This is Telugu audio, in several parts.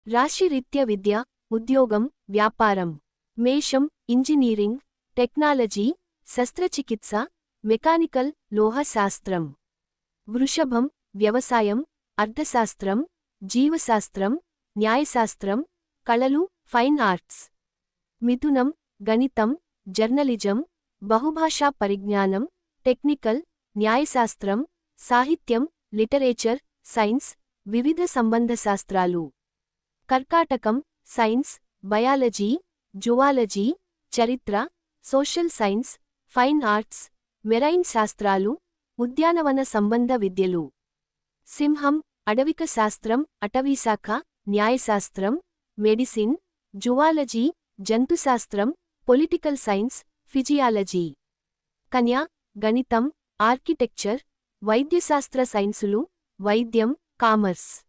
రాశిరీత్యా విద్య, ఉద్యోగం, వ్యాపారం. మేషం ఇంజనీరింగ్, టెక్నాలజీ, శస్త్రచికిత్స, మెకానికల్, లోహ శాస్త్రం. వృషభం వ్యవసాయం, అర్థశాస్త్రం, జీవశాస్త్రం, న్యాయశాస్త్రం, కళలు, ఫైన్ ఆర్ట్స్. మిథునం గణితం, జర్నలిజం, బహుభాషా పరిజ్ఞానం, టెక్నికల్, న్యాయశాస్త్రం, సాహిత్యం, లిటరేచర్, సైన్స్, వివిధ సంబంధ శాస్త్రాలు. కర్కాటకం సైన్స్, బయాలజీ, జువాలజీ, చరిత్ర, social science, fine arts, marine శాస్త్రాలు, ఉద్యానవన సంబంధ విద్యలు. సింహం అడవిక శాస్త్రం, అటవీశాఖ, న్యాయశాస్త్రం, మెడిసిన్, జువాలజీ, జంతుశాస్త్రం, పొలిటికల్ సైన్స్, ఫిజియాలజీ. కన్య గణితం, ఆర్కిటెక్చర్, వైద్యశాస్త్ర సైన్సులు, వైద్యం, కామర్స్.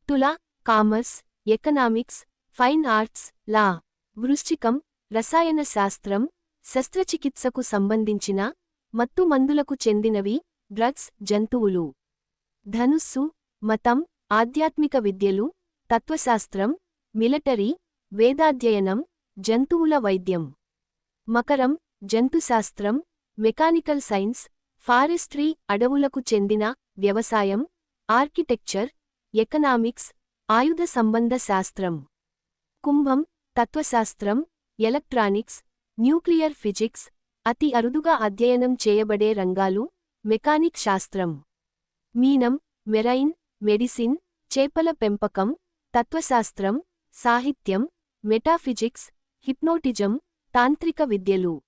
తుల commerce, economics, fine arts, law. వృశ్చికం రసాయన శాస్త్రం, శస్త్రచికిత్సకు సంబంధించిన, మత్తు మందులకు చెందినవి, డ్రగ్స్, జంతువులు. ధనుస్సు మతం, ఆధ్యాత్మిక విద్యలు, తత్వశాస్త్రం, మిలిటరీ, వేదాధ్యయనం, జంతువుల వైద్యం. మకరం జంతుశాస్త్రం, మెకానికల్ సైన్స్, ఫారెస్ట్రీ, అడవులకు చెందిన, వ్యవసాయం, ఆర్కిటెక్చర్, ఎకనామిక్స్, ఆయుధ సంబంధ శాస్త్రం. కుంభం తత్వశాస్త్రం, ఎలక్ట్రానిక్స్, న్యూక్లియర్ ఫిజిక్స్, అతి అరుదుగా అధ్యయనం చేయబడే రంగాలు, మెకానిక్ శాస్త్రం. మీనం మెరైన్, మెడిసిన్, చేపల పెంపకం, తత్వశాస్త్రం, సాహిత్యం, మెటాఫిజిక్స్, హిప్నోటిజం, తాంత్రిక విద్యలు.